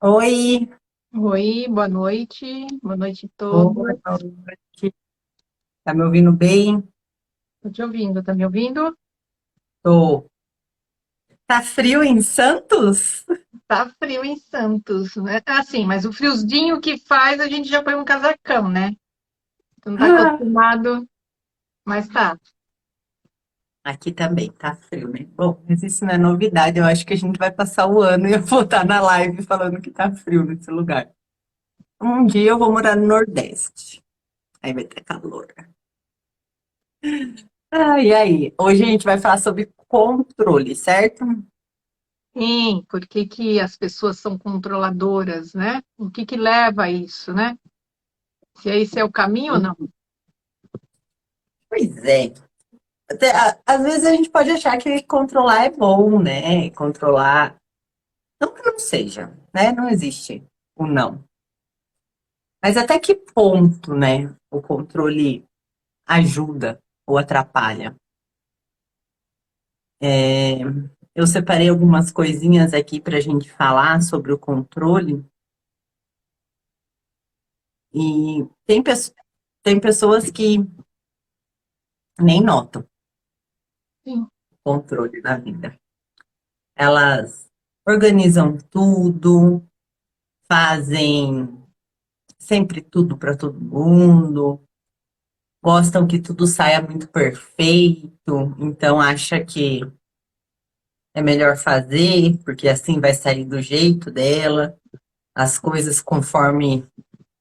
Oi, Oi, boa noite. Boa noite a boa todos. noite. Tá me ouvindo bem? Tô te ouvindo, tá me ouvindo? Tô. Tá frio em Santos? Tá frio em Santos, né? Assim, mas o friozinho que faz, a gente já põe um casacão, né? Tu não tá Ah, acostumado, mas tá. aqui também tá frio, né? Bom, mas isso não é novidade. Eu acho que a gente vai passar o ano e eu vou estar na live falando que tá frio nesse lugar. Um dia eu vou morar no Nordeste. Aí vai ter calor. E aí? Hoje a gente vai falar sobre controle, certo? Sim, por que que as pessoas são controladoras, né? O que que leva a isso, né? Se esse é o caminho ou não. Pois é. Às vezes a gente pode achar que controlar é bom, né? Controlar. Não que não seja, né? Não existe o não. Mas até que ponto, né, o controle ajuda ou atrapalha? É, eu separei algumas coisinhas aqui para a gente falar sobre o controle e tem pessoas que nem notam Sim, o controle na vida. Elas organizam tudo, fazem sempre tudo para todo mundo, gostam que tudo saia muito perfeito, então acha que é melhor fazer, porque assim vai sair do jeito dela, as coisas conforme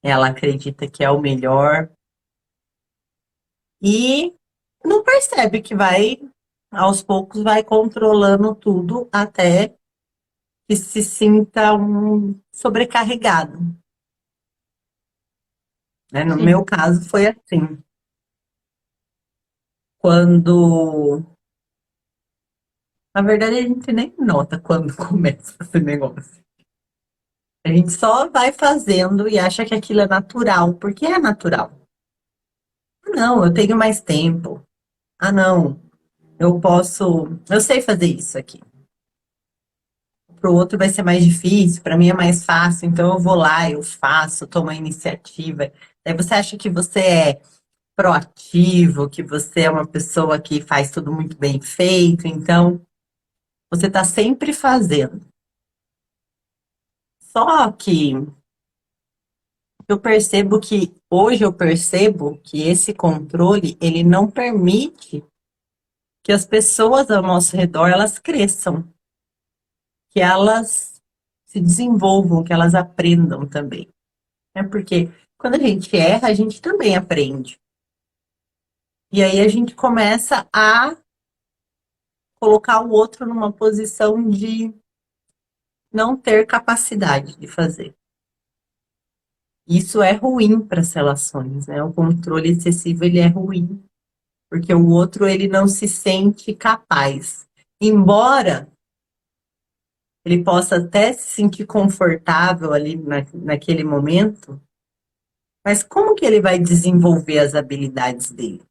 ela acredita que é o melhor, e não percebe que vai, aos poucos, vai controlando tudo até que se sinta sobrecarregado, né? No sim. meu caso foi assim, quando, na verdade, a gente nem nota quando começa esse negócio. A gente só vai fazendo e acha que aquilo é natural, porque é natural. Não, eu tenho mais tempo. Ah, não, eu sei fazer isso aqui. Para o outro vai ser mais difícil, para mim é mais fácil, então eu vou lá, eu faço, tomo a iniciativa. Aí você acha que você é proativo, que você é uma pessoa que faz tudo muito bem feito, então você está sempre fazendo. Só que hoje eu percebo que esse controle, ele não permite que as pessoas ao nosso redor, elas cresçam, que elas se desenvolvam, que elas aprendam também. É porque quando a gente erra, a gente também aprende. E aí a gente começa a colocar o outro numa posição de não ter capacidade de fazer. Isso é ruim para as relações, né? O controle excessivo ele é ruim, porque o outro ele não se sente capaz. Embora ele possa até se sentir confortável ali naquele momento, mas como que ele vai desenvolver as habilidades dele?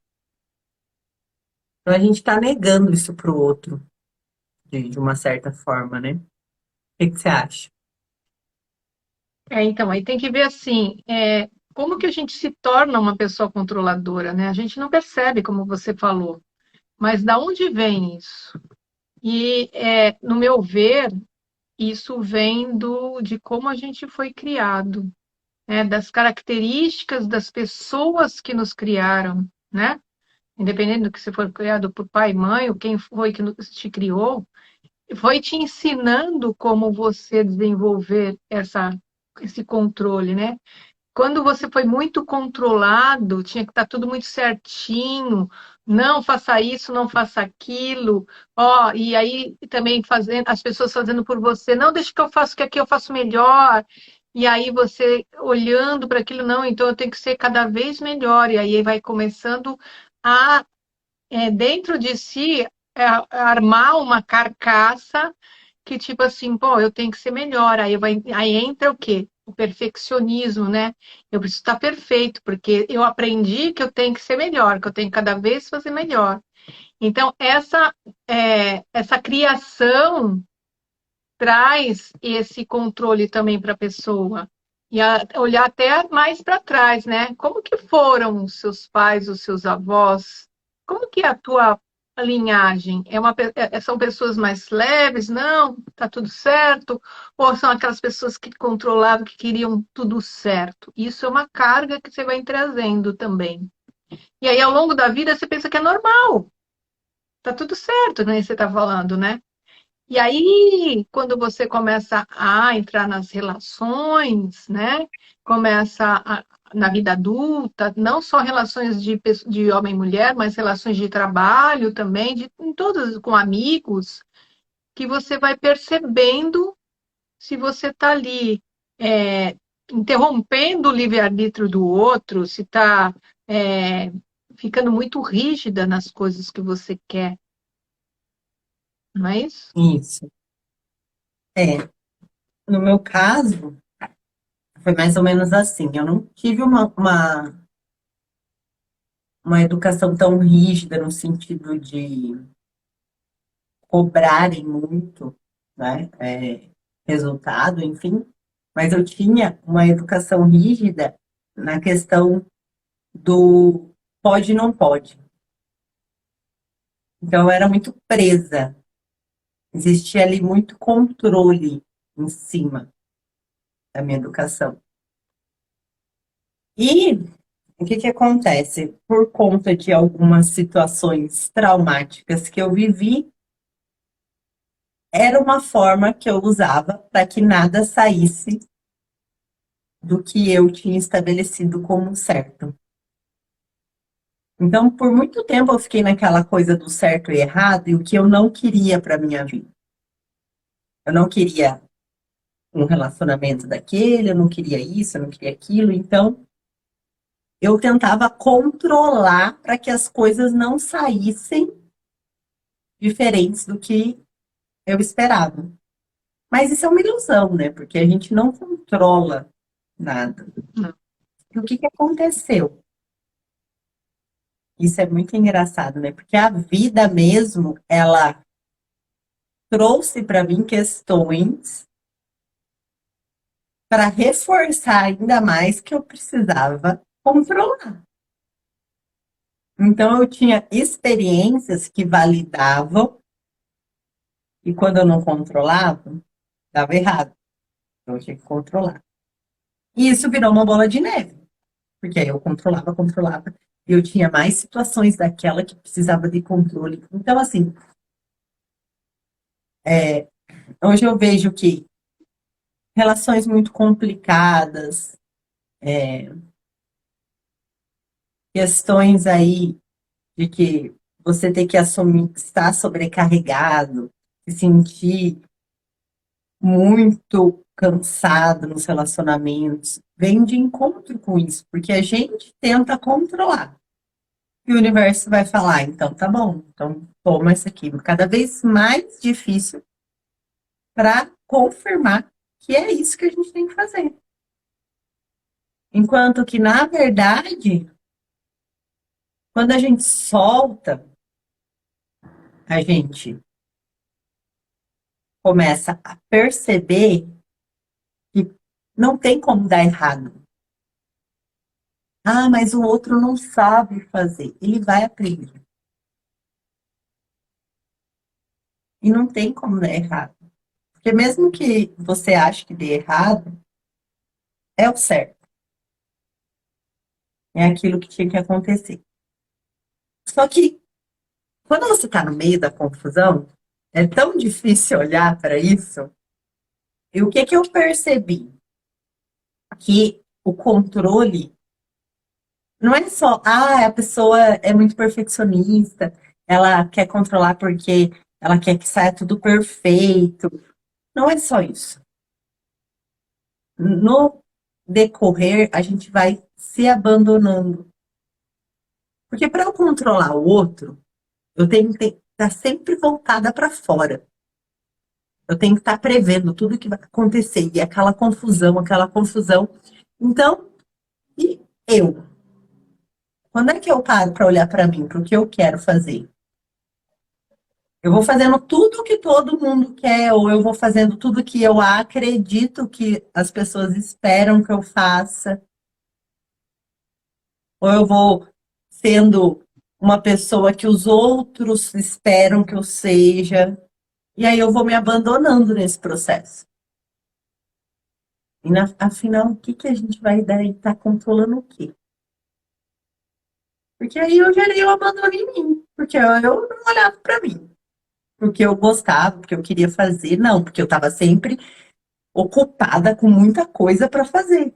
Então a gente está negando isso para o outro, de uma certa forma, né? O que você acha? Então, aí tem que ver assim, como que a gente se torna uma pessoa controladora, né? A gente não percebe, como você falou, mas da onde vem isso? E, no meu ver, isso vem de como a gente foi criado, né? Das características das pessoas que nos criaram, né? Independente do que você for criado por pai, mãe, ou quem foi que te criou, foi te ensinando como você desenvolver esse controle, né? Quando você foi muito controlado, tinha que estar tudo muito certinho, não faça isso, não faça aquilo, ó, e aí também fazendo, as pessoas fazendo por você, não, deixa que eu faço, que aqui eu faço melhor, e aí você olhando para aquilo, não, então eu tenho que ser cada vez melhor, e aí vai começando a, dentro de si, armar uma carcaça que tipo assim, pô, eu tenho que ser melhor. Aí entra o quê? O perfeccionismo, né? Eu preciso estar perfeito, porque eu aprendi que eu tenho que ser melhor, que eu tenho que cada vez fazer melhor. Então, essa criação traz esse controle também para a pessoa. E olhar até mais para trás, né? Como que foram os seus pais, os seus avós? Como que é a tua linhagem? São pessoas mais leves? Não, tá tudo certo? Ou são aquelas pessoas que controlavam, que queriam tudo certo? Isso é uma carga que você vai trazendo também. E aí, ao longo da vida, você pensa que é normal, tá tudo certo, né? Você tá falando, né? E aí, quando você começa a entrar nas relações, né? Na vida adulta, não só relações de homem e mulher, mas relações de trabalho também, em todas, com amigos, que você vai percebendo se você está ali interrompendo o livre-arbítrio do outro, se está ficando muito rígida nas coisas que você quer, não é isso? Isso. É, no meu caso, foi mais ou menos assim. Eu não tive uma educação tão rígida no sentido de cobrarem muito, né? Resultado, enfim. Mas eu tinha uma educação rígida na questão do pode e não pode. Então, eu era muito presa. Existia ali muito controle em cima da minha educação. E o que que acontece? Por conta de algumas situações traumáticas que eu vivi, era uma forma que eu usava para que nada saísse do que eu tinha estabelecido como certo. Então, por muito tempo eu fiquei naquela coisa do certo e errado e o que eu não queria para minha vida. Eu não queria um relacionamento daquele, eu não queria isso, eu não queria aquilo. Então, eu tentava controlar para que as coisas não saíssem diferentes do que eu esperava. Mas isso é uma ilusão, né? Porque a gente não controla nada. Não. E o que que aconteceu? Isso é muito engraçado, né? Porque a vida mesmo, ela trouxe para mim questões para reforçar ainda mais que eu precisava controlar. Então eu tinha experiências que validavam e quando eu não controlava, dava errado. Então eu tinha que controlar. E isso virou uma bola de neve, porque aí eu controlava, controlava, e eu tinha mais situações daquela que precisava de controle. Então, assim, hoje eu vejo que relações muito complicadas, questões aí de que você tem que assumir que está sobrecarregado, se sentir muito cansado nos relacionamentos, vem de encontro com isso, porque a gente tenta controlar. E o universo vai falar, então tá bom, então toma isso aqui. Cada vez mais difícil para confirmar que é isso que a gente tem que fazer. Enquanto que, na verdade, quando a gente solta, a gente começa a perceber que não tem como dar errado. Ah, mas o outro não sabe fazer. Ele vai aprender. E não tem como dar errado. Porque mesmo que você ache que dê errado, é o certo. É aquilo que tinha que acontecer. Só que quando você está no meio da confusão, é tão difícil olhar para isso. E o que que eu percebi? Que o controle não é só, a pessoa é muito perfeccionista, ela quer controlar porque ela quer que saia tudo perfeito. Não é só isso. No decorrer, a gente vai se abandonando. Porque para eu controlar o outro, eu tenho que estar sempre voltada para fora. Eu tenho que estar prevendo tudo que vai acontecer. E aquela confusão, aquela confusão. Então, e eu? Quando é que eu paro para olhar para mim, para o que eu quero fazer? Eu vou fazendo tudo que todo mundo quer, ou eu vou fazendo tudo que eu acredito que as pessoas esperam que eu faça, ou eu vou sendo uma pessoa que os outros esperam que eu seja, e aí eu vou me abandonando nesse processo. E afinal, o que que a gente vai daí estar controlando o quê? Porque aí eu gerei o abandono em mim, porque eu não olhava para mim, porque eu gostava, porque eu queria fazer, não, porque eu estava sempre ocupada com muita coisa para fazer.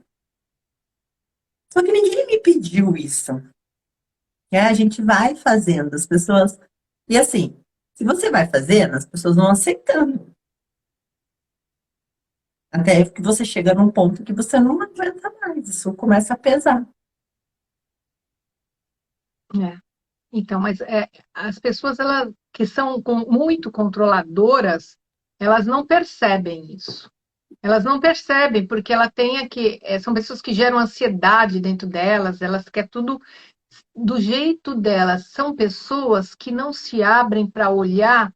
Só que ninguém me pediu isso. Né? A gente vai fazendo, as pessoas. E assim, se você vai fazendo, as pessoas vão aceitando. Até que você chega num ponto que você não aguenta mais, isso começa a pesar. É. Então, mas as pessoas elas, que são muito controladoras, elas não percebem isso. Elas não percebem, porque ela tem aqui, são pessoas que geram ansiedade dentro delas, elas querem tudo do jeito delas. São pessoas que não se abrem para olhar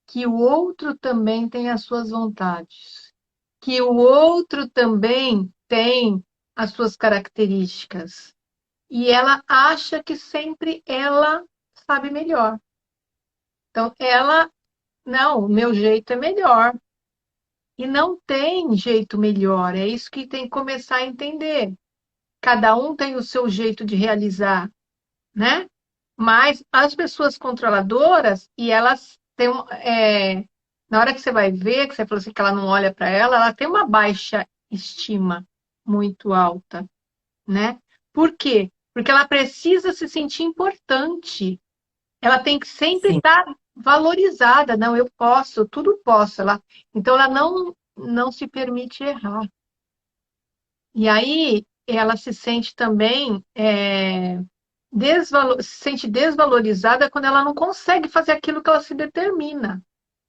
que o outro também tem as suas vontades, que o outro também tem as suas características. E ela acha que sempre ela sabe melhor. Então, ela, não, o meu jeito é melhor. E não tem jeito melhor, é isso que tem que começar a entender. Cada um tem o seu jeito de realizar, né? Mas as pessoas controladoras, e elas têm na hora que você vai ver, que você falou assim que ela não olha para ela, ela tem uma baixa estima muito alta, né? Por quê? Porque ela precisa se sentir importante. Ela tem que sempre Sim, estar valorizada. Não, eu posso, tudo posso. Então ela não se permite errar. E aí ela se sente também se sente desvalorizada quando ela não consegue fazer aquilo que ela se determina.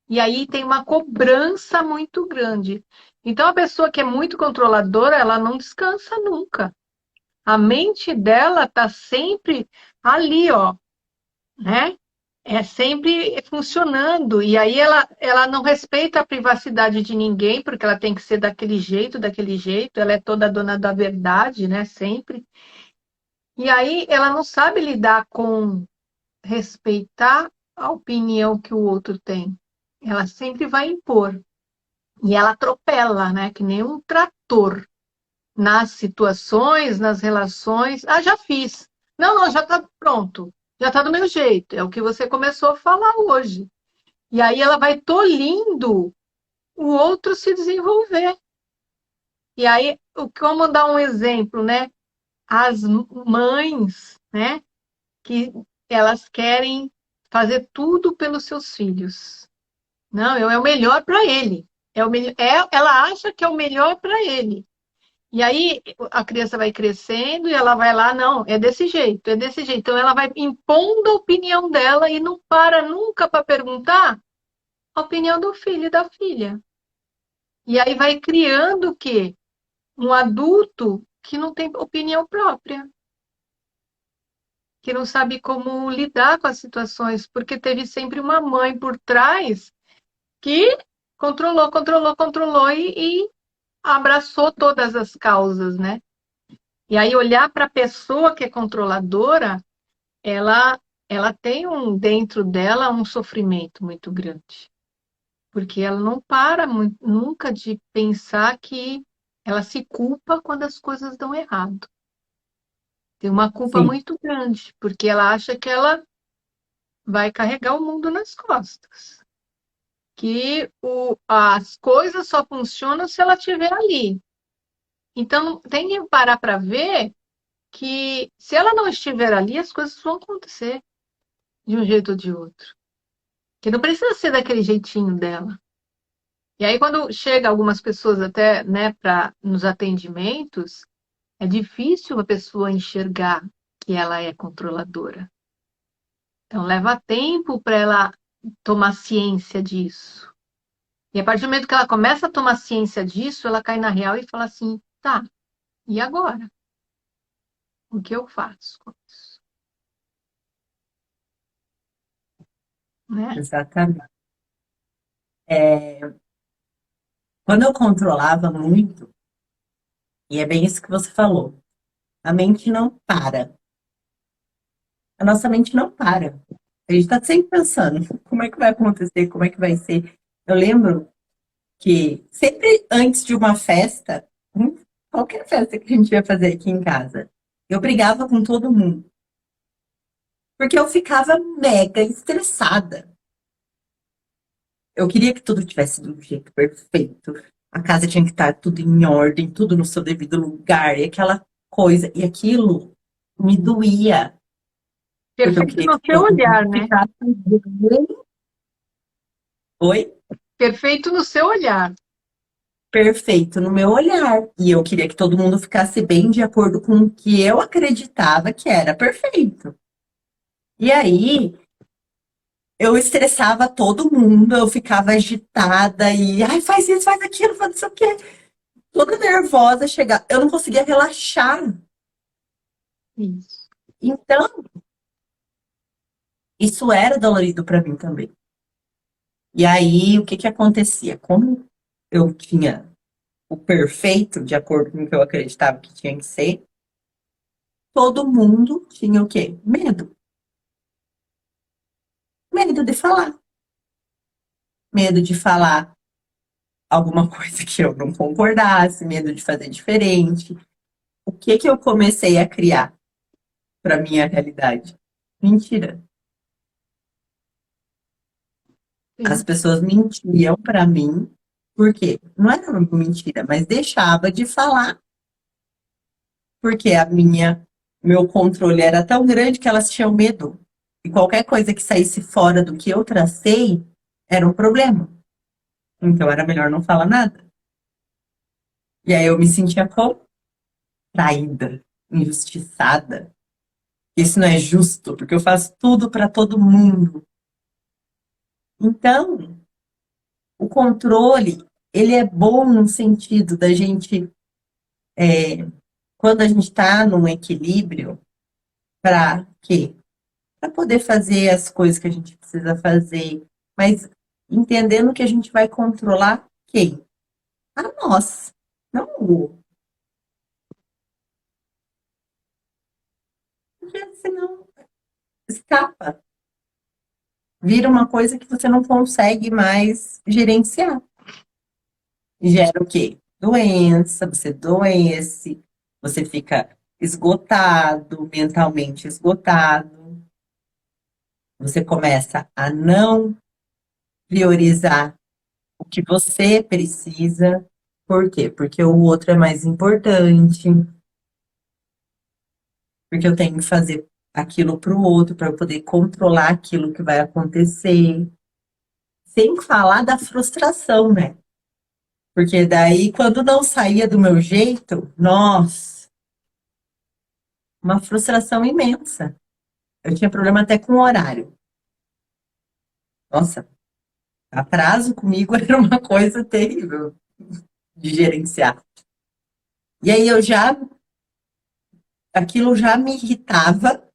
E aí tem uma cobrança muito grande. Então a pessoa que é muito controladora, ela não descansa nunca. A mente dela está sempre ali, ó, né? É sempre funcionando. E aí ela não respeita a privacidade de ninguém, porque ela tem que ser daquele jeito, daquele jeito. Ela é toda dona da verdade, né? Sempre. E aí ela não sabe lidar com respeitar a opinião que o outro tem. Ela sempre vai impor. E ela atropela, né? Que nem um trator nas situações, nas relações. Ah, já fiz. Não, não, já está pronto. Já está do meu jeito. É o que você começou a falar hoje. E aí ela vai tolhindo o outro se desenvolver. E aí, como dar um exemplo, né? As mães, né? Que elas querem fazer tudo pelos seus filhos. Não, é o melhor para ele. Ela acha que é o melhor para ele. E aí a criança vai crescendo e ela vai lá, não, é desse jeito, é desse jeito. Então ela vai impondo a opinião dela e não para nunca para perguntar a opinião do filho e da filha. E aí vai criando o quê? Um adulto que não tem opinião própria, que não sabe como lidar com as situações, porque teve sempre uma mãe por trás que controlou, controlou, controlou e abraçou todas as causas, né? E aí olhar para a pessoa que é controladora, ela ela tem dentro dela um sofrimento muito grande, porque ela não para nunca de pensar que ela se culpa quando as coisas dão errado. Tem uma culpa sim, muito grande, porque ela acha que ela vai carregar o mundo nas costas, que as coisas só funcionam se ela estiver ali. Então tem que parar para ver que se ela não estiver ali, as coisas vão acontecer de um jeito ou de outro. Que não precisa ser daquele jeitinho dela. E aí, quando chega algumas pessoas até, né, nos atendimentos, é difícil a pessoa enxergar que ela é controladora. Então, leva tempo para ela tomar ciência disso. E a partir do momento que ela começa a tomar ciência disso, ela cai na real e fala assim: tá, e agora? O que eu faço com isso? né? exatamente. Quando eu controlava muito, e é bem isso que você falou, a mente não para. A nossa mente não para. A gente está sempre pensando, como é que vai acontecer, como é que vai ser. Eu lembro que sempre antes de uma festa, qualquer festa que a gente ia fazer aqui em casa, eu brigava com todo mundo, porque eu ficava mega estressada. Eu queria que tudo tivesse do jeito perfeito. A casa tinha que estar tudo em ordem, tudo no seu devido lugar, e aquela coisa, e aquilo me doía, porque eu Perfeito queria no que seu todo mundo olhar, né? ficasse bem. Oi? Perfeito no seu olhar. Perfeito no meu olhar. E eu queria que todo mundo ficasse bem de acordo com o que eu acreditava que era perfeito. E aí, eu estressava todo mundo, eu ficava agitada e, ai, faz isso, faz aquilo, faz não sei o quê. Toda nervosa, chegar. Eu não conseguia relaxar. Isso. Então, isso era dolorido para mim também. E aí, o que que acontecia? Como eu tinha o perfeito, de acordo com o que eu acreditava que tinha que ser, todo mundo tinha o quê? Medo. Medo de falar. Medo de falar alguma coisa que eu não concordasse, medo de fazer diferente. O que que eu comecei a criar para minha realidade? Mentira. As Sim, pessoas mentiam para mim, por quê? Não era mentira, mas deixava de falar, porque meu controle era tão grande que elas tinham medo. E qualquer coisa que saísse fora do que eu tracei era um problema. Então era melhor não falar nada. E aí eu me sentia como? Traída, injustiçada. Isso não é justo, porque eu faço tudo para todo mundo. Então, o controle, ele é bom no sentido da gente, quando a gente está num equilíbrio, para quê? Para poder fazer as coisas que a gente precisa fazer, mas entendendo que a gente vai controlar quem? A nós, não o outro. Porque senão escapa, vira uma coisa que você não consegue mais gerenciar. Gera o quê? Doença, você adoece, você fica esgotado, mentalmente esgotado, você começa a não priorizar o que você precisa. Por quê? Porque o outro é mais importante, porque eu tenho que fazer aquilo para o outro para eu poder controlar aquilo que vai acontecer. Sem falar da frustração, né? Porque daí, quando não saía do meu jeito, nossa, uma frustração imensa. Eu tinha problema até com o horário. Nossa, atraso comigo era uma coisa terrível de gerenciar. E aí aquilo já me irritava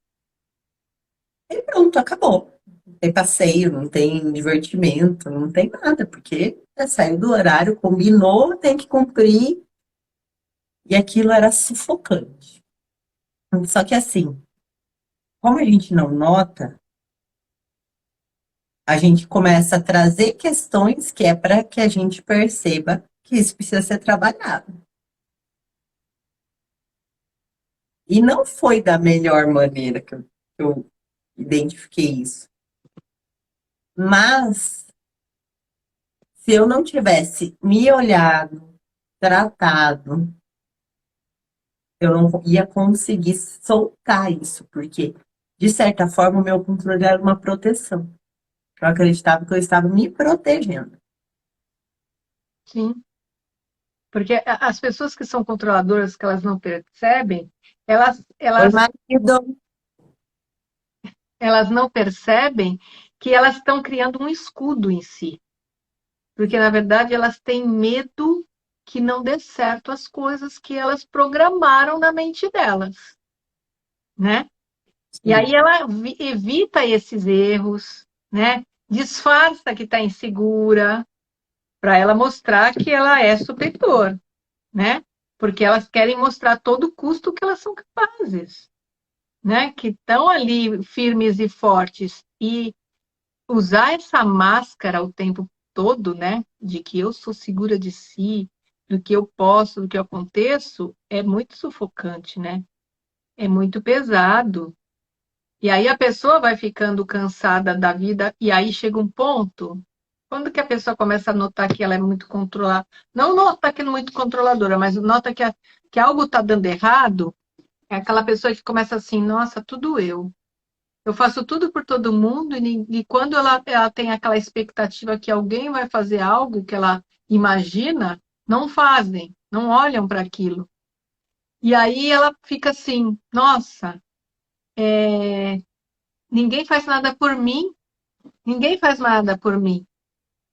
e pronto, acabou. Não tem passeio, não tem divertimento, não tem nada, porque saiu do horário, combinou, tem que cumprir, e aquilo era sufocante. Só que assim, como a gente não nota, a gente começa a trazer questões que é para que a gente perceba que isso precisa ser trabalhado. E não foi da melhor maneira que eu identifiquei isso. Mas, se eu não tivesse me olhado, tratado, eu não ia conseguir soltar isso, porque, de certa forma, o meu controle era uma proteção. Eu acreditava que eu estava me protegendo. sim. Porque as pessoas que são controladoras, que elas não percebem, elas, Oi, elas, marido. elas não percebem que elas estão criando um escudo em si. Porque, na verdade, elas têm medo que não dê certo as coisas que elas programaram na mente delas, né? E aí Sim, ela evita esses erros, né? disfarça que está insegura para ela mostrar que ela é superior, né? Porque elas querem mostrar a todo custo que elas são capazes, né? Que estão ali firmes e fortes e usar essa máscara o tempo todo, né? De que eu sou segura de si, do que eu posso, do que eu aconteço, é muito sufocante, né? É muito pesado. E aí a pessoa vai ficando cansada da vida, e aí chega um ponto, quando que a pessoa começa a notar que ela é muito controlada, não nota que é muito controladora, mas nota que algo está dando errado, é aquela pessoa que começa assim, nossa, tudo eu. Eu faço tudo por todo mundo, e quando ela tem aquela expectativa que alguém vai fazer algo que ela imagina, não fazem, não olham para aquilo. E aí ela fica assim, nossa, ninguém faz nada por mim, ninguém faz nada por mim.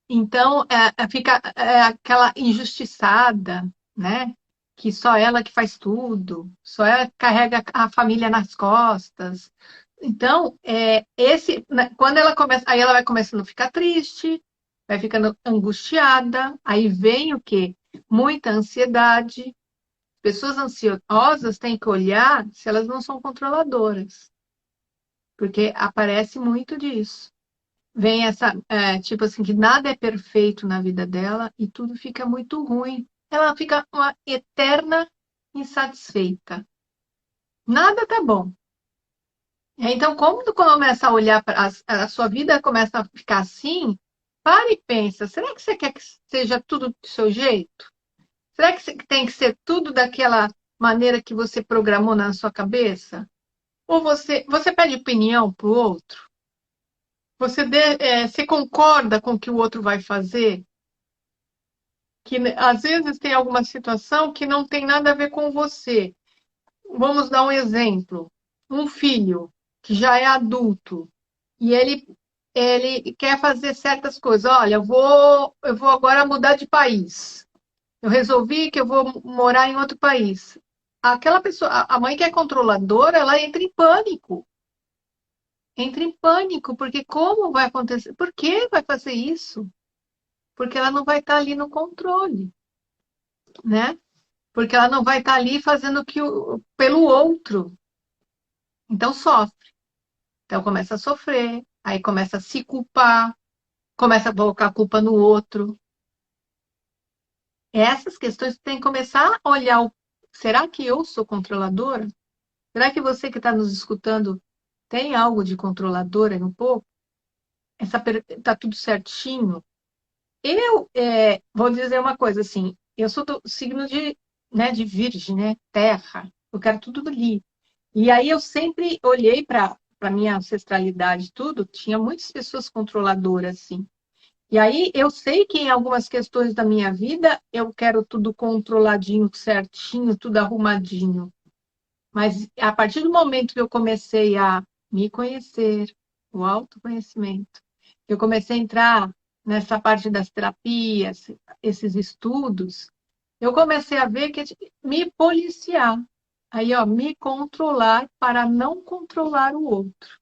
Então, fica aquela injustiçada, né? Que só ela que faz tudo, só ela que carrega a família nas costas. Então, né, quando ela começa, aí ela vai começando a ficar triste, vai ficando angustiada, aí vem o quê? Muita ansiedade. Pessoas ansiosas têm que olhar se elas não são controladoras, porque aparece muito disso. Vem essa, tipo assim, que nada é perfeito na vida dela e tudo fica muito ruim. Ela fica uma eterna insatisfeita. Nada tá bom. Então, como tu começa a olhar para a sua vida começa a ficar assim, para e pensa, será que você quer que seja tudo do seu jeito? Será que tem que ser tudo daquela maneira que você programou na sua cabeça? Ou você pede opinião para o outro? Você concorda com o que o outro vai fazer? Que às vezes tem alguma situação que não tem nada a ver com você. Vamos dar um exemplo. Um filho que já é adulto e ele quer fazer certas coisas. Olha, eu vou agora mudar de país. Eu resolvi que eu vou morar em outro país. Aquela pessoa, a mãe que é controladora, ela entra em pânico. Entra em pânico, porque como vai acontecer? Por que vai fazer isso? Porque ela não vai estar ali no controle, né? Porque ela não vai estar ali fazendo pelo outro. Então sofre. Então começa a sofrer, aí começa a se culpar, começa a colocar a culpa no outro. Essas questões tem que começar a olhar. Será que eu sou controladora? Será que você que está nos escutando tem algo de controladora um pouco? Tá tudo certinho? Eu vou dizer uma coisa assim. Eu sou do signo de Virgem, né? Terra. Eu quero tudo ali. E aí eu sempre olhei para minha ancestralidade e tudo, tinha muitas pessoas controladoras, assim. E aí eu sei que em algumas questões da minha vida eu quero tudo controladinho, certinho, tudo arrumadinho. Mas a partir do momento que eu comecei a me conhecer, o autoconhecimento, eu comecei a entrar nessa parte das terapias, esses estudos, eu comecei a ver que me policiar. Aí, ó, me controlar para não controlar o outro,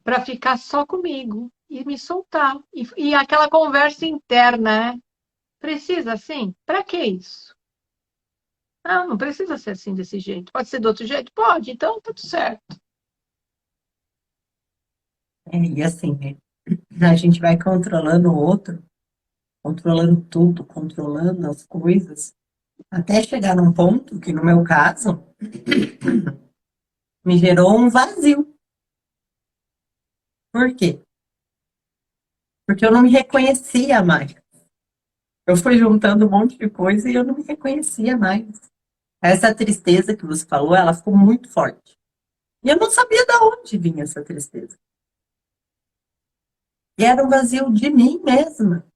para ficar só comigo e me soltar. E aquela conversa interna, né? Precisa assim? Para que isso? Não, não precisa ser assim desse jeito. Pode ser do outro jeito? Pode, então tá tudo certo. E assim, né? A gente vai controlando o outro, controlando tudo, controlando as coisas, até chegar num ponto que, no meu caso, me gerou um vazio. Por quê? Porque eu não me reconhecia mais. Eu fui juntando um monte de coisa e eu não me reconhecia mais. Essa tristeza que você falou, ela ficou muito forte. E eu não sabia de onde vinha essa tristeza. E era um vazio de mim mesma.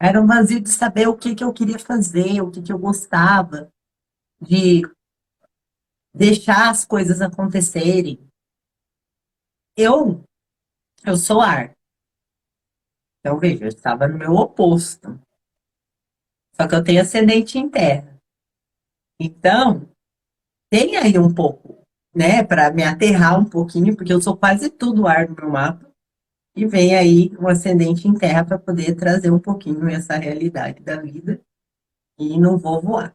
Era um vazio de saber o que que eu queria fazer, o que que eu gostava, de deixar as coisas acontecerem. Eu, eu sou ar. Então, veja, eu estava no meu oposto. Só que eu tenho ascendente em terra. Então, tem aí um pouco, né, para me aterrar um pouquinho, porque eu sou quase tudo ar no meu mapa. E vem aí um ascendente em terra para poder trazer um pouquinho essa realidade da vida. E não vou voar.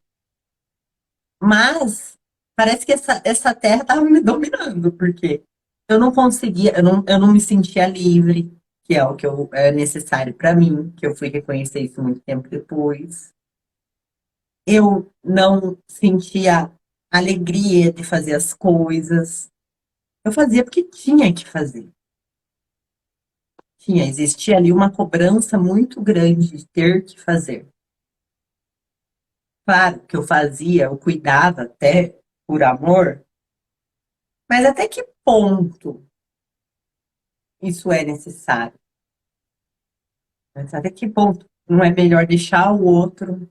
Mas parece que essa terra estava me dominando, porque eu não conseguia, eu não me sentia livre, que é o que é necessário para mim, que eu fui reconhecer isso muito tempo depois. Eu não sentia alegria de fazer as coisas. Eu fazia porque tinha que fazer. Existia ali uma cobrança muito grande de ter que fazer. Claro que eu fazia, eu cuidava até por amor, mas até que ponto isso é necessário? Mas até que ponto não é melhor deixar o outro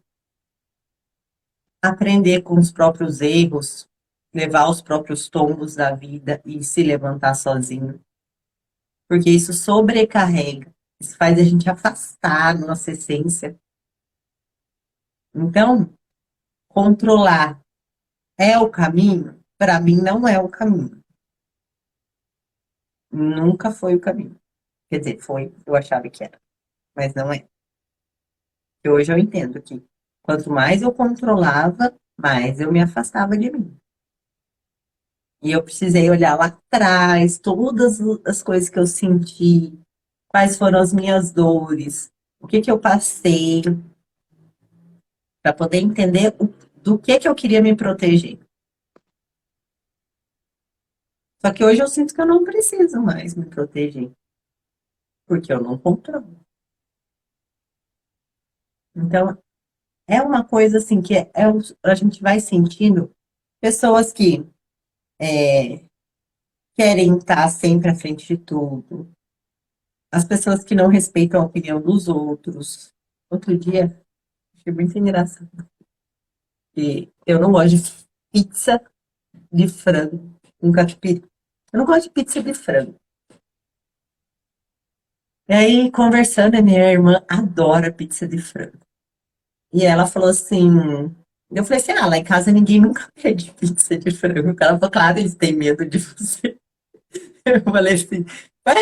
aprender com os próprios erros, levar os próprios tombos da vida e se levantar sozinho? Porque isso sobrecarrega, isso faz a gente afastar a nossa essência. Então, controlar é o caminho? Para mim, não é o caminho. Nunca foi o caminho. Quer dizer, foi, eu achava que era, mas não é. E hoje eu entendo que quanto mais eu controlava, mais eu me afastava de mim. E eu precisei olhar lá atrás, todas as coisas que eu senti, quais foram as minhas dores, o que que eu passei, para poder entender do que eu queria me proteger. Só que hoje eu sinto que eu não preciso mais me proteger, porque eu não controlo. Então, é uma coisa assim que a gente vai sentindo pessoas que querem estar sempre à frente de tudo, as pessoas que não respeitam a opinião dos outros. Outro dia, achei muito engraçado, que eu não gosto de pizza de frango com catupiry. Eu não gosto de pizza de frango. E aí, conversando, a minha irmã adora pizza de frango. E ela falou assim, eu falei assim, lá em casa ninguém nunca pede pizza de frango. Ela falou, claro, eles têm medo de você. Eu falei assim,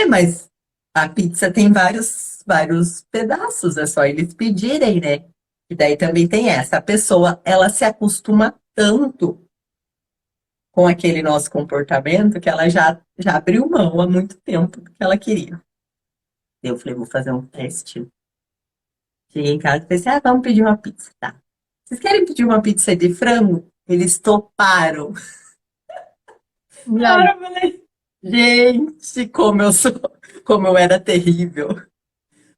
mas a pizza tem vários pedaços, é só eles pedirem, né? E daí também tem essa, a pessoa, ela se acostuma tanto com aquele nosso comportamento que ela já abriu mão há muito tempo do que ela queria. Eu falei, vou fazer um teste. Cheguei em casa e falei assim, vamos pedir uma pizza, tá? Vocês querem pedir uma pizza de frango? Eles toparam. E Na aí? hora eu falei, gente, como eu era terrível.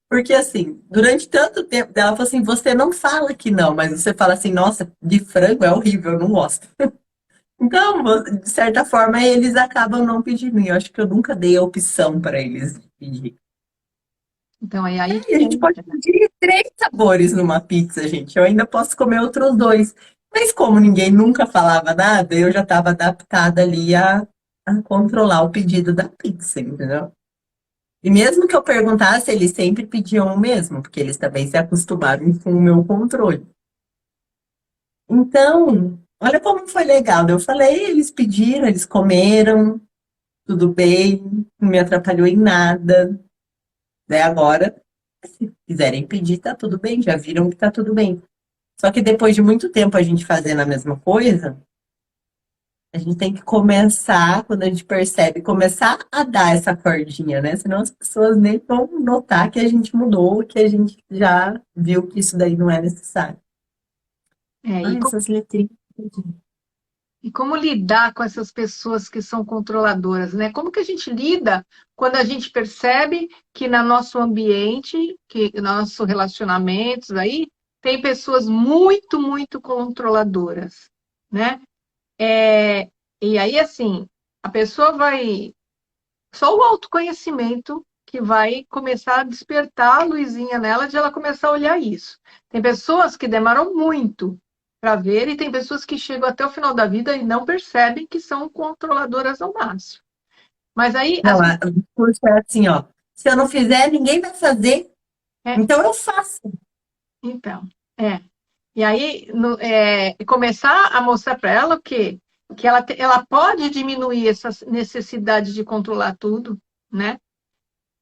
Porque assim, durante tanto tempo, ela falou assim, você não fala que não, mas você fala assim, nossa, de frango é horrível, eu não gosto. Então, de certa forma, eles acabam não pedindo. E eu acho que eu nunca dei a opção para eles pedir. Então, é aí E que a gente pode entra. pedir 3 sabores numa pizza, gente. Eu ainda posso comer outros 2. Mas como ninguém nunca falava nada, eu já estava adaptada ali a controlar o pedido da pizza, entendeu? E mesmo que eu perguntasse, eles sempre pediam o mesmo, porque eles também se acostumaram com o meu controle. Então, olha como foi legal. Eu falei, eles pediram, eles comeram, tudo bem, não me atrapalhou em nada. Daí agora, se quiserem pedir, tá tudo bem, já viram que tá tudo bem. Só que depois de muito tempo a gente fazendo a mesma coisa, a gente tem que começar, quando a gente percebe, começar a dar essa cordinha, né? Senão as pessoas nem vão notar que a gente mudou, que a gente já viu que isso daí não é necessário. É, Ah, essas letrinhas. e como lidar com essas pessoas que são controladoras, né? Como que a gente lida quando a gente percebe que no nosso ambiente, que no nosso relacionamentos aí, tem pessoas muito, muito controladoras, né? E aí, assim, a pessoa vai. Só o autoconhecimento que vai começar a despertar a luzinha nela de ela começar a olhar isso. Tem pessoas que demoram muito para ver e tem pessoas que chegam até o final da vida e não percebem que são controladoras ao máximo. Mas aí, Não, o discurso é assim, ó. Se eu não fizer, ninguém vai fazer, é, então eu faço. então, é. E aí, começar a mostrar para ela o quê? Que ela pode diminuir essa necessidade de controlar tudo, né?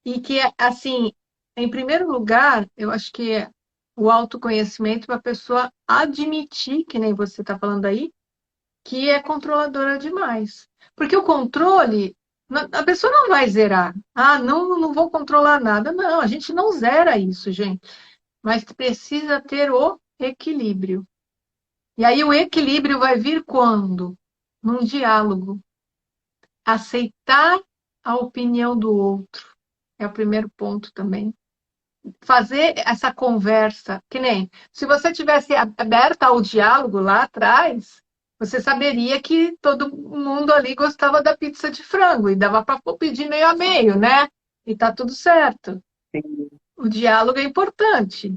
E que, assim, em primeiro lugar, eu acho que o autoconhecimento para a pessoa admitir, que nem você está falando aí, que é controladora demais. Porque o controle, a pessoa não vai zerar. Ah, não, não vou controlar nada. Não, a gente não zera isso, gente. Mas precisa ter o equilíbrio. E aí o equilíbrio vai vir quando? Num diálogo. Aceitar a opinião do outro. É o primeiro ponto também. Fazer essa conversa, que nem se você tivesse aberta ao diálogo lá atrás, você saberia que todo mundo ali gostava da pizza de frango e dava para pedir meio a meio, né? E tá tudo certo. O diálogo é importante.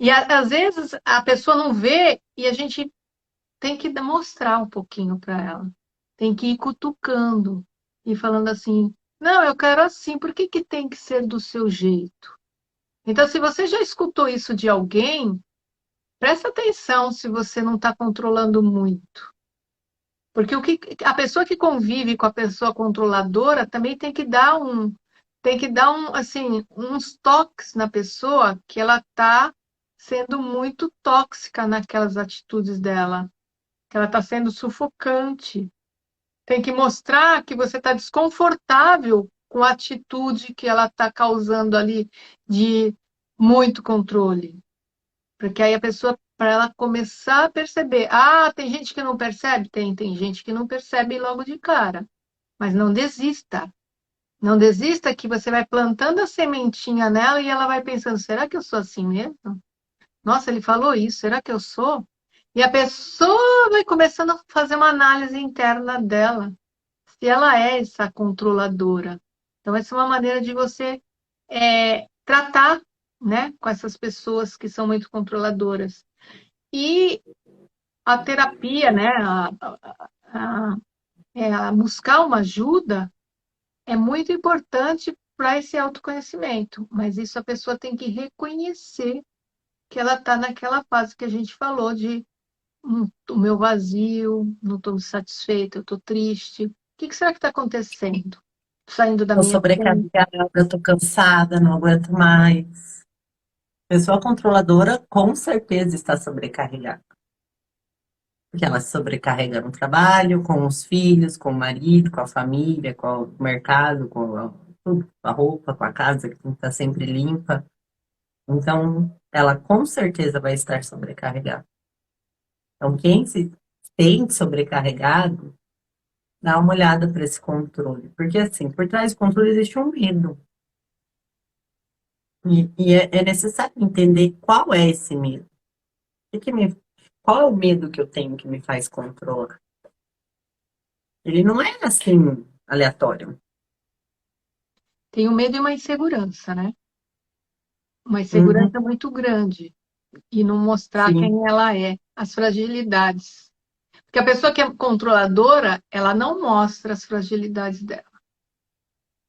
E às vezes a pessoa não vê e a gente tem que mostrar um pouquinho para ela. Tem que ir cutucando e falando assim: não, eu quero assim, por que que tem que ser do seu jeito? Então, se você já escutou isso de alguém, presta atenção se você não está controlando muito. Porque a pessoa que convive com a pessoa controladora também tem que dar assim, uns toques na pessoa que ela está sendo muito tóxica naquelas atitudes dela, que ela está sendo sufocante. Tem que mostrar que você está desconfortável com a atitude que ela está causando ali de muito controle. Porque aí a pessoa, para ela começar a perceber, ah, tem gente que não percebe? Tem gente que não percebe logo de cara. Mas não desista. Não desista que você vai plantando a sementinha nela e ela vai pensando, será que eu sou assim mesmo? Nossa, ele falou isso, será que eu sou? E a pessoa vai começando a fazer uma análise interna dela, se ela é essa controladora. Então, essa é uma maneira de você tratar, né, com essas pessoas que são muito controladoras. E a terapia, né, a- a buscar uma ajuda é muito importante para esse autoconhecimento, mas isso a pessoa tem que reconhecer que ela está naquela fase que a gente falou de o meu vazio, não estou satisfeita, eu estou triste. O que que será que está acontecendo? Saindo da Tô minha frente. sobrecarregada, eu tô cansada, não aguento mais. Pessoa controladora com certeza está sobrecarregada. Porque ela se sobrecarrega no trabalho, com os filhos, com o marido, com a família, com o mercado, tudo, com a roupa, com a casa que tem que estar sempre limpa. Então, ela com certeza vai estar sobrecarregada. Então, quem se sente sobrecarregado, dá uma olhada para esse controle. Porque, assim, por trás do controle existe um medo. E é necessário entender qual é esse medo. Qual é o medo que eu tenho que me faz controlar? Ele não é assim, aleatório. Tenho medo e uma insegurança, né? Uma Uhum, insegurança muito grande e não mostrar quem sim, ela é, as fragilidades. Porque a pessoa que é controladora, ela não mostra as fragilidades dela.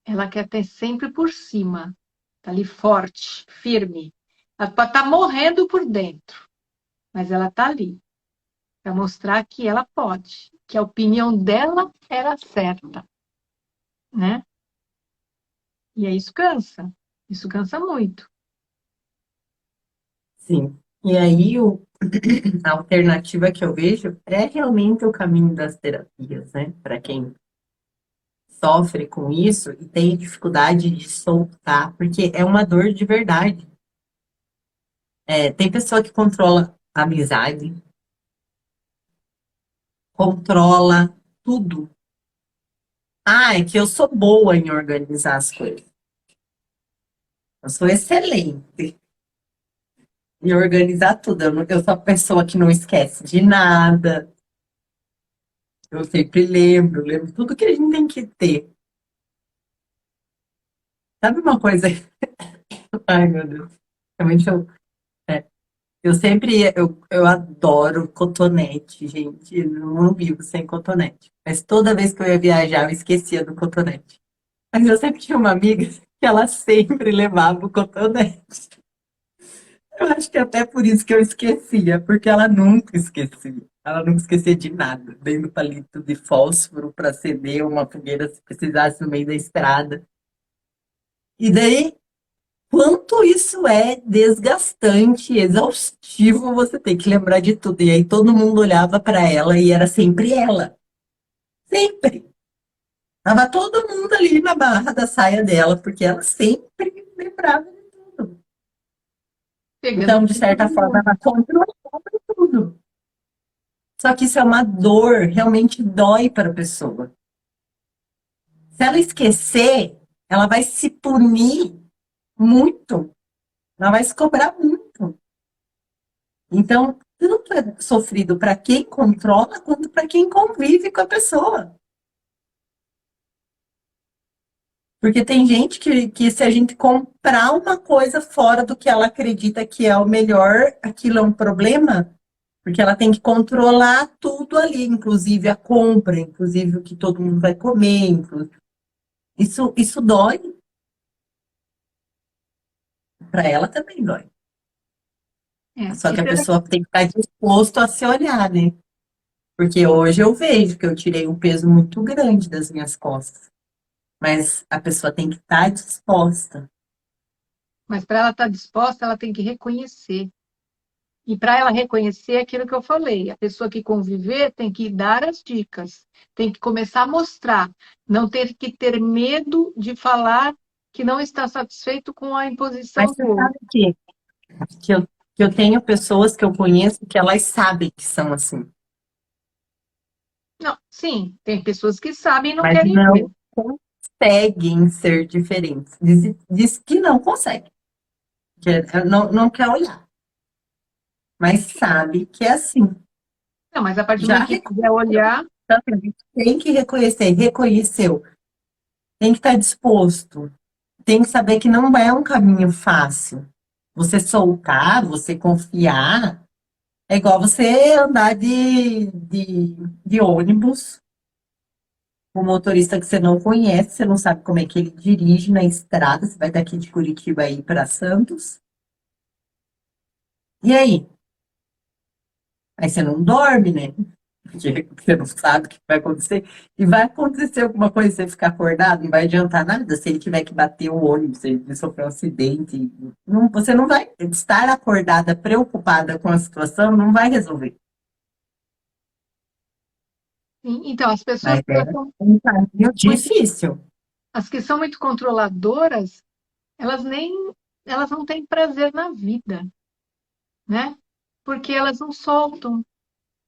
Ela quer ter sempre por cima, tá ali forte, firme. Ela pode estar morrendo por dentro, mas ela tá ali para mostrar que ela pode, que a opinião dela era certa, né? E aí isso cansa muito. sim. E aí, a alternativa que eu vejo é realmente o caminho das terapias, né? Para quem sofre com isso e tem dificuldade de soltar, porque é uma dor de verdade. É, tem pessoa que controla a amizade, controla tudo. Ah, é que eu sou boa em organizar as coisas. Eu sou excelente em organizar tudo. Eu sou a pessoa que não esquece de nada. Eu sempre lembro tudo que a gente tem que ter. Sabe uma coisa? Ai, meu Deus. Realmente é, eu sempre, eu adoro cotonete, gente. Eu não vivo sem cotonete. Mas toda vez que eu ia viajar, eu esquecia do cotonete. Mas eu sempre tinha uma amiga que ela sempre levava o cotonete. Eu acho que até por isso que eu esquecia, porque ela nunca esquecia. Ela nunca esquecia de nada. Nem do palito de fósforo para acender uma fogueira se precisasse no meio da estrada. E daí, quanto isso é desgastante, exaustivo, você tem que lembrar de tudo. E aí todo mundo olhava para ela e era sempre ela. Sempre. Tava todo mundo ali na barra da saia dela, porque ela sempre lembrava de tudo. Pegando Então, de certa todo forma, mundo. ela controlava tudo. Só que isso é uma dor, realmente dói para a pessoa. Se ela esquecer, ela vai se punir muito, ela vai se cobrar muito. Então, tanto é sofrido para quem controla quanto para quem convive com a pessoa. Porque tem gente que se a gente comprar uma coisa fora do que ela acredita que é o melhor, aquilo é um problema, porque ela tem que controlar tudo ali, inclusive a compra, inclusive o que todo mundo vai comer. Isso dói, para ela também dói. É. Só E que a será pessoa tem que estar disposto a se olhar, né? Porque hoje eu vejo que eu tirei um peso muito grande das minhas costas. Mas a pessoa tem que estar disposta. Mas para ela estar disposta, ela tem que reconhecer. E para ela reconhecer aquilo que eu falei, a pessoa que conviver tem que dar as dicas, tem que começar a mostrar, não ter que ter medo de falar que não está satisfeito com a Mas imposição você do outro. sabe que eu tenho pessoas que eu conheço que elas sabem que são assim, Não, sim, tem pessoas que sabem e não mas querem ver. não conseguem ser diferentes. Diz que não consegue, que não quer olhar, mas sabe que é assim. Não, mas a partir do Já momento que quiser reconheceu. olhar, Então, assim, a gente tem que reconhecer, reconheceu, tem que estar disposto, tem que saber que não é um caminho fácil. Você soltar, você confiar, é igual você andar de ônibus com um motorista que você não conhece, você não sabe como é que ele dirige na estrada, você vai daqui de Curitiba aí para Santos. E aí? Aí você não dorme, né? Porque você não sabe o que vai acontecer. E vai acontecer alguma coisa, você ficar acordado, não vai adiantar nada. Se ele tiver que bater o ônibus, se ele sofrer um acidente, você não vai estar acordada, preocupada com a situação, não vai resolver. então as pessoas Mas que é elas são um caminho muito, difícil. as que são muito controladoras, elas nem, elas não têm prazer na vida, né? Porque elas não soltam,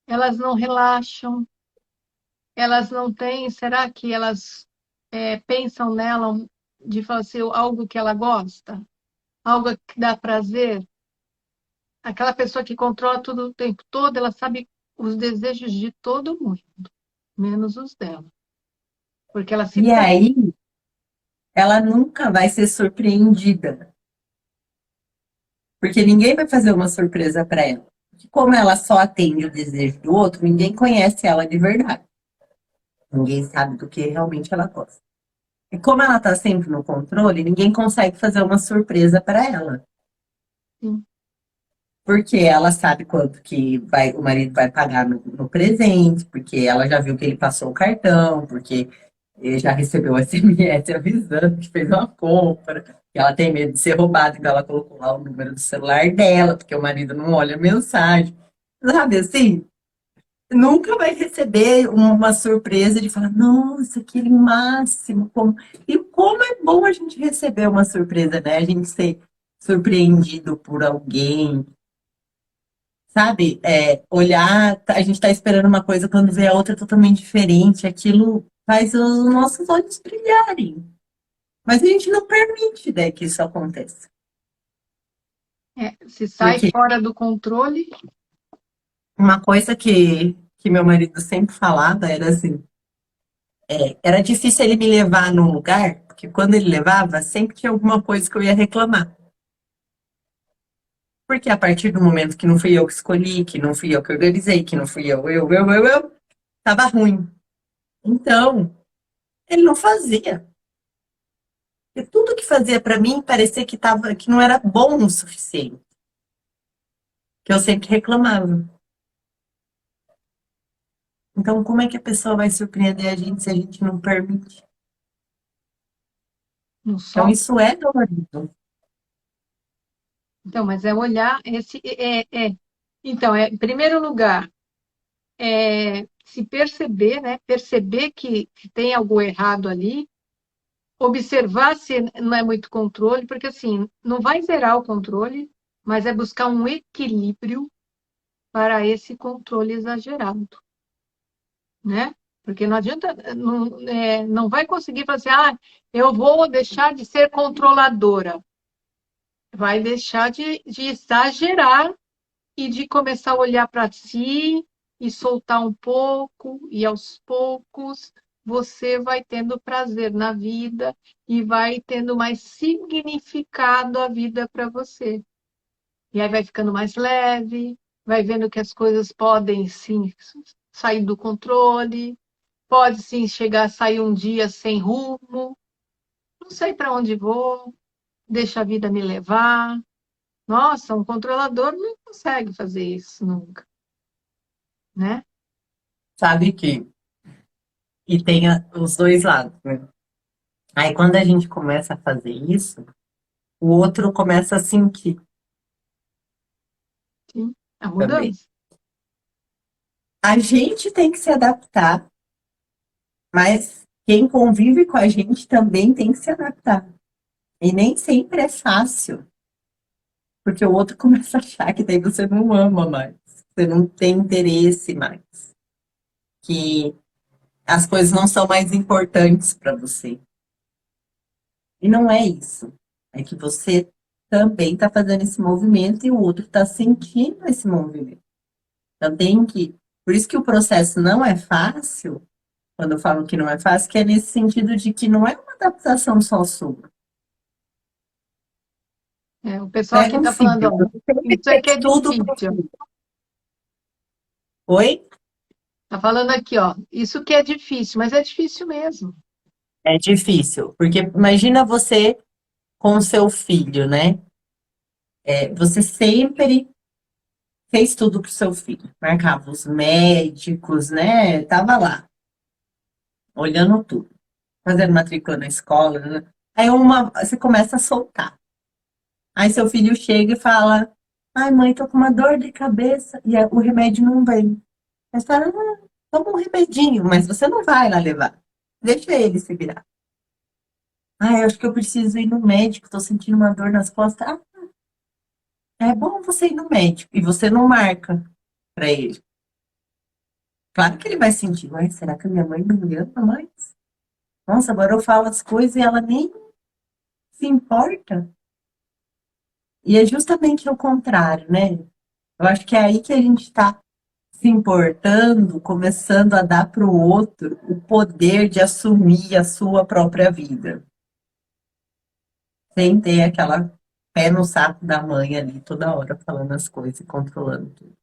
elas não relaxam, elas não têm, será que elas pensam nela de fazer algo que ela gosta? Algo que dá prazer? Aquela pessoa que controla tudo o tempo todo, ela sabe os desejos de todo mundo, menos os dela. Porque ela se E perde. aí, ela nunca vai ser surpreendida, porque ninguém vai fazer uma surpresa para ela. Porque como ela só atende o desejo do outro, ninguém conhece ela de verdade. Ninguém sabe do que realmente ela gosta. E como ela está sempre no controle, ninguém consegue fazer uma surpresa para ela. Sim. Porque ela sabe quanto que o marido vai pagar no presente, porque ela já viu que ele passou o cartão, porque ele já recebeu o SMS avisando que fez uma compra, que ela tem medo de ser roubada, então ela colocou lá o número do celular dela, porque o marido não olha a mensagem. Sabe assim? Nunca vai receber uma surpresa de falar, nossa, que máximo. E como é bom a gente receber uma surpresa, né? A gente ser surpreendido por alguém, sabe? Olhar, a gente tá esperando uma coisa quando vê a outra totalmente diferente, aquilo faz os nossos olhos brilharem. Mas a gente não permite, né, que isso aconteça. Se sai Porque fora do controle, uma coisa que meu marido sempre falava era assim, era difícil ele me levar num lugar, porque quando ele levava, sempre tinha alguma coisa que eu ia reclamar. Porque a partir do momento que não fui eu que escolhi, que não fui eu que organizei, que não fui eu, tava ruim. Então, ele não fazia. E tudo que fazia para mim parecia que não era bom o suficiente, que eu sempre reclamava. Então, como é que a pessoa vai surpreender a gente se a gente não permite? Não Então, solta. isso é dolorido. Então, mas é olhar esse então, em primeiro lugar, se perceber, né? Perceber que tem algo errado ali, observar se não é muito controle, porque assim, não vai zerar o controle, mas é buscar um equilíbrio para esse controle exagerado, né? Porque não adianta, não vai conseguir fazer, eu vou deixar de ser controladora. Vai deixar de exagerar e de começar a olhar para si e soltar um pouco, e aos poucos você vai tendo prazer na vida e vai tendo mais significado a vida para você. E aí vai ficando mais leve, vai vendo que as coisas podem sim sair do controle, pode sim chegar a sair um dia sem rumo, não sei para onde vou, deixa a vida me levar. Nossa, um controlador não consegue fazer isso nunca, né? Sabe que... E tem os dois lados, né? Aí, quando a gente começa a fazer isso, o outro começa a sentir Sim, a também. mudança. A gente tem que se adaptar, mas quem convive com a gente também tem que se adaptar. E nem sempre é fácil, porque o outro começa a achar que daí você não ama mais, você não tem interesse mais, que as coisas não são mais importantes para você. E não é isso. É que você também está fazendo esse movimento e o outro está sentindo esse movimento. Então tem que. Por isso que o processo não é fácil, quando eu falo que não é fácil, que é nesse sentido de que não é uma adaptação só sua. O pessoal Pega aqui um está falando, filho, ó, você sempre isso é que fez é tudo pro difícil. filho. Oi? Está falando aqui, ó, isso que é difícil, mas é difícil mesmo. É difícil, porque imagina você com o seu filho, né? Você sempre fez tudo pro seu filho. Marcava os médicos, né? Tava lá, olhando tudo, fazendo matrícula na escola, né? Aí você começa a soltar. Aí seu filho chega e fala: Ai, mãe, tô com uma dor de cabeça e o remédio não vem. Aí você fala: toma um remedinho, mas você não vai lá levar. Deixa ele se virar. Ai, eu acho que eu preciso ir no médico, tô sentindo uma dor nas costas. Ah, é bom você ir no médico e você não marca pra ele. Claro que ele vai sentir, mas será que a minha mãe não me ama mais? Nossa, agora eu falo as coisas e ela nem se importa. E é justamente o contrário, né? Eu acho que é aí que a gente está se importando, começando a dar para o outro o poder de assumir a sua própria vida, sem ter aquela pé no saco da mãe ali toda hora falando as coisas e controlando tudo.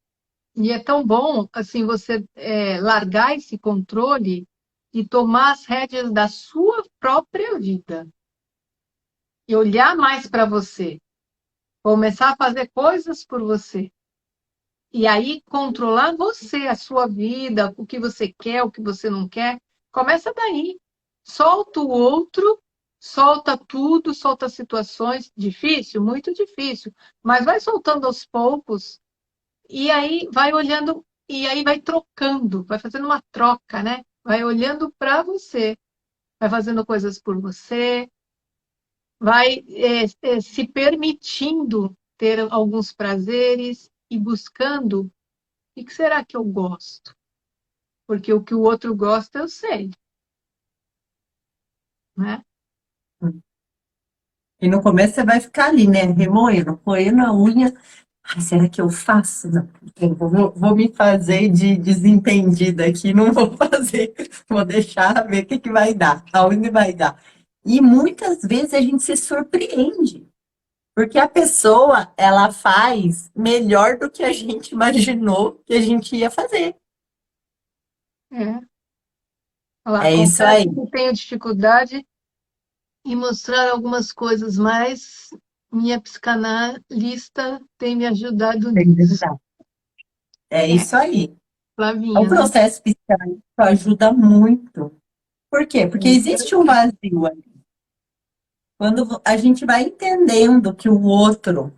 E é tão bom, assim, você largar esse controle e tomar as rédeas da sua própria vida. E olhar mais para você. Começar a fazer coisas por você. E aí controlar você, a sua vida, o que você quer, o que você não quer. Começa daí. Solta o outro, solta tudo, solta situações. Difícil? Muito difícil. Mas vai soltando aos poucos e aí vai olhando e aí vai trocando, vai fazendo uma troca, né? Vai olhando para você, vai fazendo coisas por você, vai se permitindo ter alguns prazeres e buscando o que será que eu gosto? Porque o que o outro gosta, eu sei, né? E no começo você vai ficar ali, né? Remoendo, roendo a unha. Ai, será que eu faço? Não, eu vou me fazer de desentendida aqui, não vou fazer. Vou deixar ver o que vai dar, aonde vai dar. E muitas vezes a gente se surpreende, porque a pessoa, ela faz melhor do que a gente imaginou que a gente ia fazer. É. Olha lá, É isso confesso aí. que tenho dificuldade em mostrar algumas coisas, mas minha psicanalista tem me ajudado nisso. É É, isso aí. O Flavinha, né? processo psicanalítico ajuda muito. Por quê? Porque existe um vazio ali. Quando a gente vai entendendo que o outro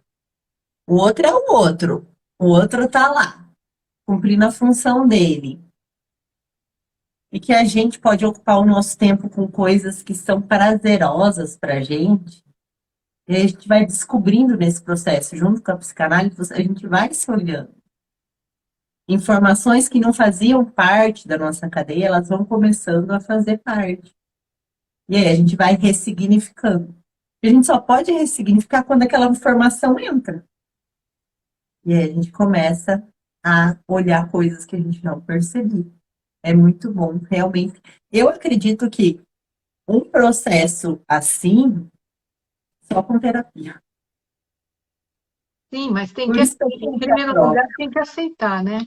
é o outro tá lá, cumprindo a função dele, e que a gente pode ocupar o nosso tempo com coisas que são prazerosas pra gente, e a gente vai descobrindo nesse processo, junto com a psicanálise, a gente vai se olhando. Informações que não faziam parte da nossa cadeia, elas vão começando a fazer parte. E aí a gente vai ressignificando. A gente só pode ressignificar quando aquela informação entra. E aí a gente começa a olhar coisas que a gente não percebia. É muito bom, realmente. Eu acredito que um processo assim, só com terapia. Sim, mas tem Por que, em experiência primeiro lugar, própria. tem que aceitar, né?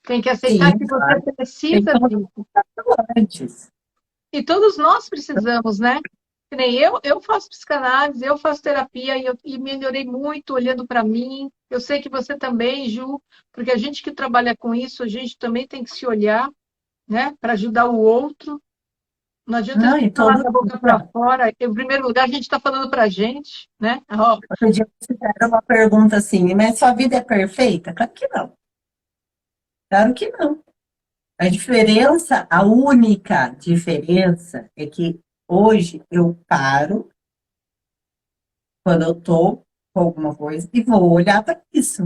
Tem que aceitar Sim, que você claro. Tem que precisa tomar disso. antes. E todos nós precisamos, né? Que nem eu faço psicanálise, eu faço terapia e melhorei muito olhando para mim. Eu sei que você também, Ju, porque a gente que trabalha com isso, a gente também tem que se olhar, né? Para ajudar o outro. Não adianta a Não, gente e falar todo da boca para dia. fora. Em primeiro lugar, a gente está falando para a gente, né? Ó, Outro dia você fizeram uma pergunta assim, mas sua vida é perfeita? Claro que não. Claro que não. A diferença, a única diferença é que hoje eu paro quando eu tô com alguma coisa e vou olhar para isso.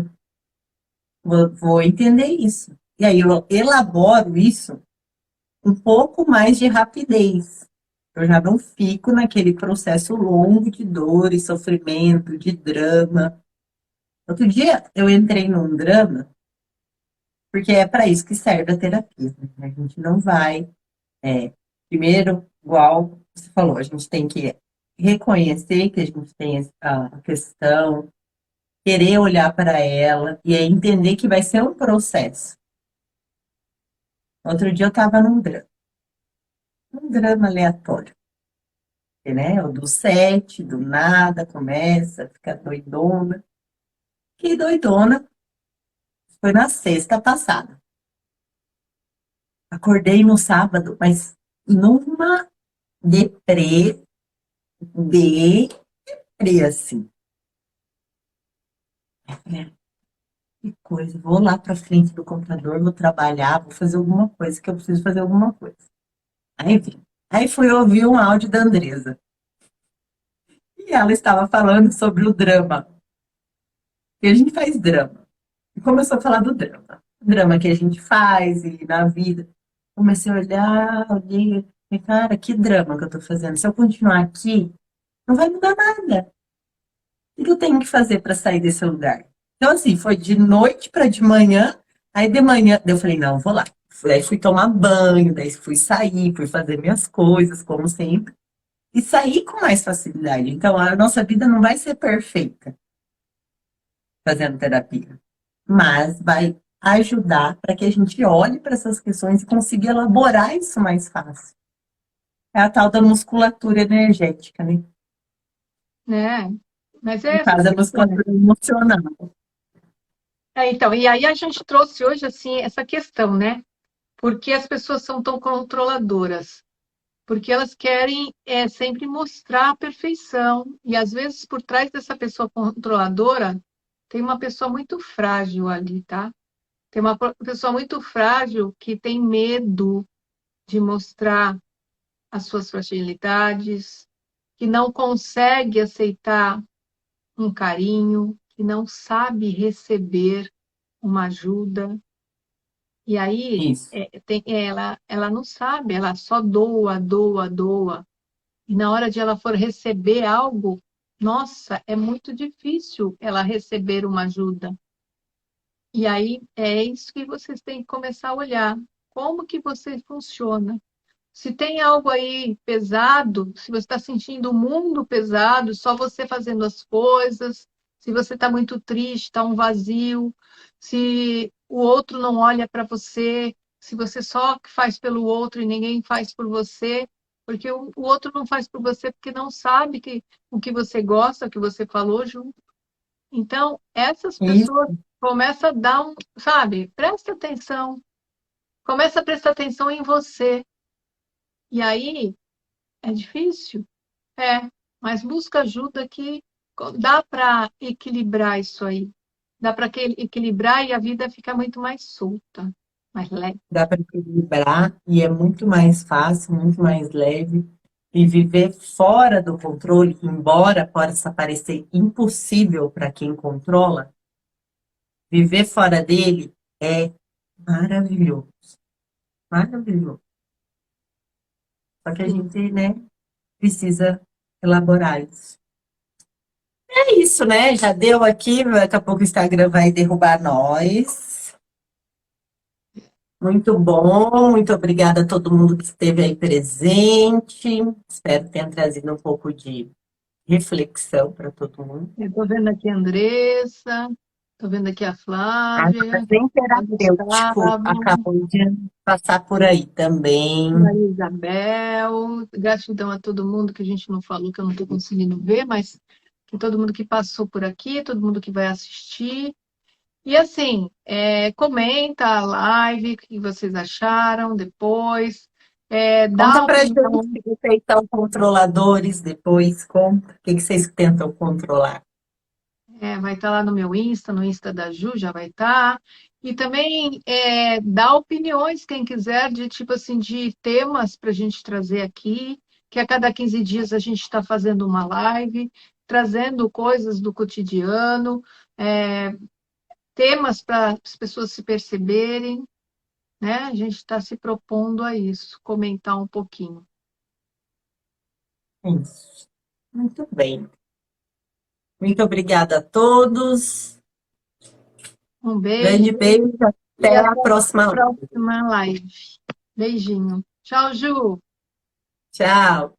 Vou entender isso. E aí eu elaboro isso um pouco mais de rapidez. Eu já não fico naquele processo longo de dor e sofrimento, de drama. Outro dia eu entrei num drama, porque é para isso que serve a terapia, né? A gente não vai, primeiro, igual você falou, a gente tem que reconhecer que a gente tem a questão, querer olhar para ela e aí entender que vai ser um processo. Outro dia eu estava um drama aleatório, né? O do sete, do nada, começa, fica doidona. Que doidona foi na sexta passada. Acordei no sábado, mas numa deprê, deprê, assim. É, que coisa, vou lá para frente do computador, vou trabalhar, vou fazer alguma coisa, que eu preciso fazer alguma coisa. Aí vim. Aí fui ouvir um áudio da Andresa. E ela estava falando sobre o drama. E a gente faz drama. E começou a falar do drama. O drama que a gente faz e na vida. Comecei a olhar, olhei, falei, cara, que drama que eu tô fazendo. Se eu continuar aqui, não vai mudar nada. O que eu tenho que fazer para sair desse lugar? Então, assim, foi de noite para de manhã. Aí de manhã, eu falei, não, vou lá. Aí fui tomar banho, daí fui sair, fui fazer minhas coisas, como sempre. E sair com mais facilidade. Então, a nossa vida não vai ser perfeita fazendo terapia, mas vai ajudar para que a gente olhe para essas questões e consiga elaborar isso mais fácil. É a tal da musculatura energética, né? né? Mas é No essa caso, a questão. musculatura emocional. Então, e aí a gente trouxe hoje, assim, essa questão, né? Por que as pessoas são tão controladoras? Porque elas querem sempre mostrar a perfeição. E às vezes, por trás dessa pessoa controladora, tem uma pessoa muito frágil ali, tá? Tem uma pessoa muito frágil que tem medo de mostrar as suas fragilidades, que não consegue aceitar um carinho, que não sabe receber uma ajuda. E aí Isso. ela não sabe, ela só doa, doa, doa. E na hora de ela for receber algo, nossa, é muito difícil ela receber uma ajuda. E aí é isso que vocês têm que começar a olhar. Como que você funciona? Se tem algo aí pesado, se você está sentindo o mundo pesado, só você fazendo as coisas, se você está muito triste, está um vazio, se o outro não olha para você, se você só faz pelo outro e ninguém faz por você, porque o outro não faz por você porque não sabe o que você gosta, o que você falou, Ju. Então, essas pessoas Isso. começam a dar sabe, presta atenção, começa a prestar atenção em você. E aí é difícil? É. mas busca ajuda que dá para equilibrar isso aí. Dá para equilibrar e a vida fica muito mais solta, mais leve. Dá para equilibrar e é muito mais fácil, muito mais leve. E viver fora do controle, embora possa parecer impossível para quem controla, viver fora dele é maravilhoso, maravilhoso. Só que a Sim. gente, né, precisa elaborar isso. É isso, né? Já deu aqui, daqui a pouco o Instagram vai derrubar nós. Muito bom, muito obrigada a todo mundo que esteve aí presente. Espero que tenha trazido um pouco de reflexão para todo mundo. Eu estou vendo aqui a Andressa, estou vendo aqui a Ah, Flávia, mas bem o terapêutico Gustavo, acabou de passar por aí também. Maria Isabel. Gratidão a todo mundo que a gente não falou, que eu não estou conseguindo ver, mas que todo mundo que passou por aqui, todo mundo que vai assistir. E assim, comenta a live, o que vocês acharam depois, Conta dá pra gente opinião. se vocês são controladores depois, conta. O que que vocês tentam controlar? Vai estar lá no meu Insta, no Insta da Ju, já vai estar. E também dá opiniões, quem quiser, de tipo assim, de temas para a gente trazer aqui, que a cada 15 dias a gente está fazendo uma live, trazendo coisas do cotidiano, é, temas para as pessoas se perceberem, né? A gente está se propondo a isso, comentar um pouquinho. Isso. Muito bem. Muito obrigada a todos. Um Grande beijo beijo. e Até a até a próxima. próxima live. Beijinho. Tchau, Ju. Tchau.